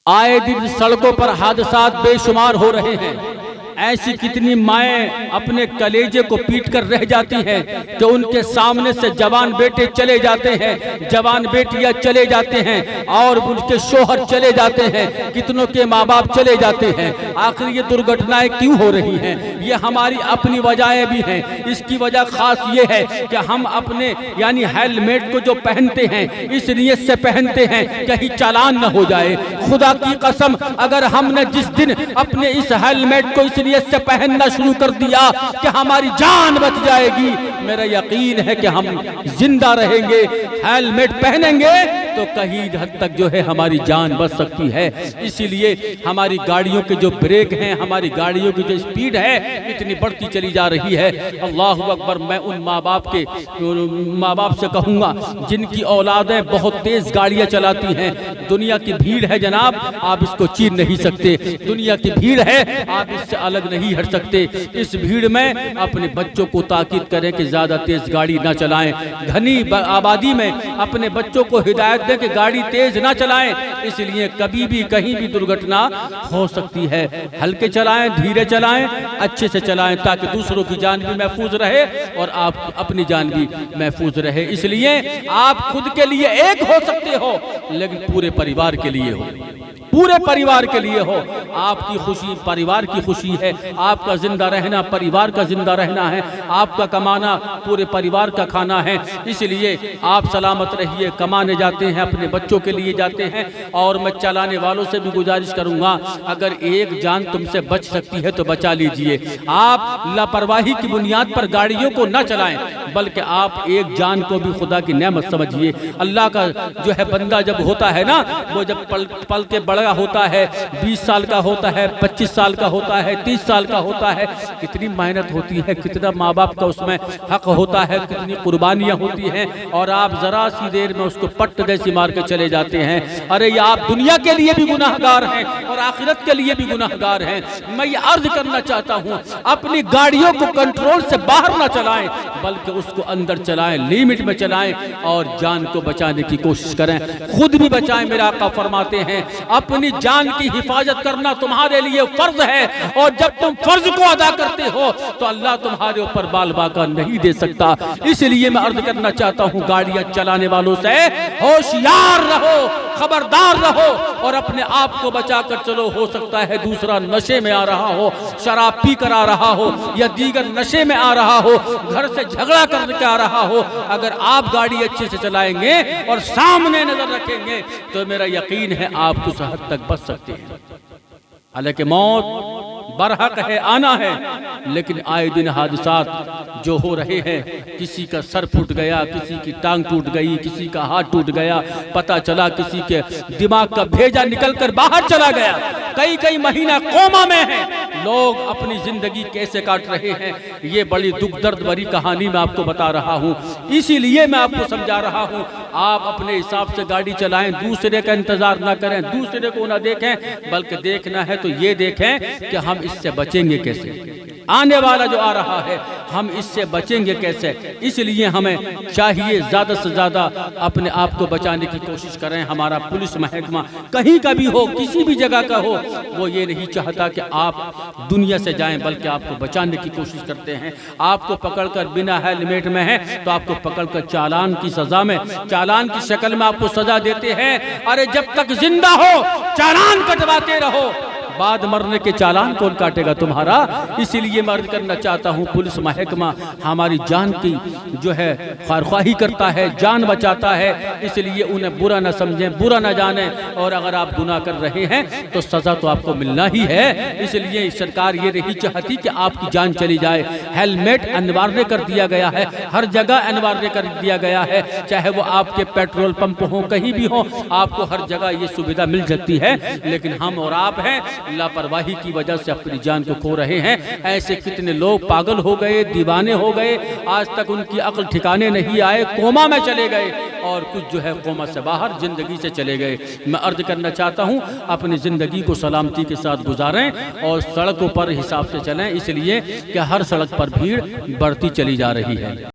آئے دن سڑکوں پر حادثات بے شمار ہو رہے ہیں۔ ایسی کتنی مائیں اپنے کلیجے کو پیٹ کر رہ جاتی ہیں کہ ان کے سامنے سے جوان بیٹے چلے جاتے ہیں، جوان بیٹیاں چلے جاتے ہیں اور ان کے شوہر چلے جاتے ہیں، کتنوں کے ماں باپ چلے جاتے ہیں۔ آخر یہ درگھٹنائیں کیوں ہو رہی ہیں؟ یہ ہماری اپنی وجہیں بھی ہیں۔ اس کی وجہ خاص یہ ہے کہ ہم اپنے ہیلمیٹ کو جو پہنتے ہیں اس نیت سے پہنتے ہیں کہیں چالان نہ ہو جائے۔ خدا کی قسم اگر ہم نے جس دن اپنے اس ہیلمیٹ کو اس نیت سے پہننا شروع کر دیا کہ ہماری جان بچ جائے گی، میرا یقین ہے کہ ہم زندہ رہیں گے۔ ہیلمیٹ پہنیں گے تو کہیں حد تک جو ہے ہماری جان بچ سکتی ہے۔ اسی لیے ہماری گاڑیوں کے جو بریک ہیں، ہماری گاڑیوں کی جو سپیڈ ہے اتنی بڑھتی چلی جا رہی ہے۔ اللہ اکبر۔ میں ان ماں باپ سے کہوں گا جن کی اولادیں بہت تیز گاڑیاں چلاتی ہیں۔ دنیا کی بھیڑ ہے جناب، آپ اس کو چین نہیں سکتے۔ دنیا کی بھیڑ ہے، آپ اس سے الگ نہیں ہٹ سکتے۔ اس بھیڑ میں اپنے بچوں کو تاکید کریں کہ زیادہ تیز گاڑی نہ چلائیں۔ گھنی آبادی میں اپنے بچوں کو ہدایت دیں کہ گاڑی تیز نہ چلائیں، اس لیے کبھی بھی کہیں بھی درگھٹنا ہو سکتی ہے۔ ہلکے چلائیں، دھیرے چلائیں، اچھے سے چلائیں تاکہ دوسروں کی جان بھی محفوظ رہے اور آپ اپنی جان بھی محفوظ رہے۔ اس لیے آپ خود کے لیے ایک ہو سکتے ہو لیکن پورے پریوار کے لیے ہو، پورے پریوار کے لیے ہو۔ آپ کی خوشی پریوار کی خوشی ہے، آپ کا زندہ رہنا پریوار کا زندہ رہنا ہے، آپ کا کمانا پورے پریوار کا کھانا ہے۔ اس لیے آپ سلامت رہیے۔ کمانے جاتے ہیں اپنے بچوں کے لیے جاتے ہیں، اور میں چلانے والوں سے بھی گزارش کروں گا اگر ایک جان تم سے بچ سکتی ہے تو بچا لیجئے۔ آپ لاپرواہی کی بنیاد پر گاڑیوں کو نہ چلائیں بلکہ آپ ایک جان کو بھی خدا کی نعمت سمجھیے۔ اللہ کا جو ہے بندہ جب ہوتا ہے نا، وہ جب پل کے بڑا ہوتا ہے، 20 سال کا ہوتا ہے، 25 سال کا ہوتا ہے، 30 سال کا ہوتا ہے، کتنی محنت ہوتی ہے، کتنا ماں باپ کا اس میں حق ہوتا ہے، کتنی قربانیاں ہوتی ہیں، اور آپ ذرا سی دیر میں اس کو پٹ جیسی مار کے چلے جاتے ہیں۔ ارے یہ آپ دنیا کے لیے بھی گناہگار ہیں اور آخرت کے لیے بھی گناہگار ہیں۔ میں یہ عرض کرنا چاہتا ہوں اپنی گاڑیوں کو کنٹرول سے باہر نہ چلائیں بلکہ اس کو اندر چلائیں، لیمٹ میں چلائیں اور جان کو بچانے کی کوشش کریں، خود بھی بچائیں۔ میرا آقا فرماتے ہیں اپنی جان کی حفاظت کرنا تمہارے لیے فرض ہے، اور جب تم فرض کو ادا کرتے ہو تو اللہ تمہارے اوپر بال باقا نہیں دے سکتا۔ اس لیے میں عرض کرنا چاہتا ہوں گاڑیاں چلانے والوں سے ہوشیار رہو، خبردار رہو اور اپنے آپ کو بچا کر چلو۔ ہو سکتا ہے دوسرا نشے میں آ رہا ہو، شراب پی کر آ رہا ہو یا دیگر نشے میں آ رہا ہو، گھر سے جھگڑا کر کے آ رہا ہو، اگر آپ گاڑی اچھے سے چلائیں گے اور سامنے نظر رکھیں گے تو میرا یقین ہے آپ کچھ حد تک بچ سکتے ہیں۔ حالانکہ موت برحق ہے، آنا ہے، لیکن آئے دن حادثات جو ہو رہے ہیں، کسی کا سر پھوٹ گیا، کسی کی ٹانگ ٹوٹ گئی، کسی کا ہاتھ ٹوٹ گیا، پتہ چلا کسی کے دماغ کا بھیجا نکل کر باہر چلا گیا، کئی مہینہ کوما میں ہیں، لوگ اپنی زندگی کیسے کاٹ رہے ہیں۔ یہ بڑی دکھ درد بھری کہانی میں آپ کو بتا رہا ہوں، اسی لیے میں آپ کو سمجھا رہا ہوں آپ اپنے حساب سے گاڑی چلائیں، دوسرے کا انتظار نہ کریں، دوسرے کو نہ دیکھیں، بلکہ دیکھنا ہے تو یہ دیکھیں کہ ہم اس سے بچیں گے کیسے، آنے والا جو آ رہا ہے ہم اس سے بچیں گے کیسے۔ اس لیے ہمیں چاہیے زیادہ سے زیادہ اپنے آپ کو بچانے کی کوشش کریں۔ ہمارا پولیس محکمہ کہیں کا بھی ہو، کسی بھی جگہ کا ہو، وہ یہ نہیں چاہتا کہ آپ دنیا سے جائیں بلکہ آپ کو بچانے کی کوشش کرتے ہیں۔ آپ کو پکڑ کر بنا ہیلمیٹ میں ہے تو آپ کو پکڑ کر چالان کی سزا میں، چالان کی شکل میں آپ کو سزا دیتے ہیں۔ ارے جب تک زندہ ہو چالان کٹواتے رہو، بعد مرنے کے چالان کون کاٹے گا تمہارا؟ اسی لیے میں عرض کرنا چاہتا ہوں پولیس محکمہ ہماری جان کی جو ہے خیرخواہی کرتا ہے، جان بچاتا ہے، اس لیے انہیں برا نہ سمجھیں، برا نہ جانیں، اور اگر آپ گناہ کر رہے ہیں تو سزا تو آپ کو ملنا ہی ہے۔ اس لیے سرکار یہ نہیں چاہتی کہ آپ کی جان چلی جائے۔ ہیلمیٹ انوارے کر دیا گیا ہے، ہر جگہ انوارے کر دیا گیا ہے، چاہے وہ آپ کے پیٹرول پمپ ہوں، کہیں بھی ہوں، آپ کو ہر جگہ یہ سویدھا مل سکتی ہے، لیکن ہم اور آپ ہیں لاپرواہی کی وجہ سے اپنی جان کو کھو رہے ہیں۔ ایسے کتنے لوگ پاگل ہو گئے، دیوانے ہو گئے، آج تک ان کی عقل ٹھکانے نہیں آئے، کوما میں چلے گئے، اور کچھ جو ہے کوما سے باہر زندگی سے چلے گئے۔ میں عرض کرنا چاہتا ہوں اپنی زندگی کو سلامتی کے ساتھ گزاریں اور سڑکوں پر حساب سے چلیں، اس لیے کہ ہر سڑک پر بھیڑ بڑھتی چلی جا رہی ہے۔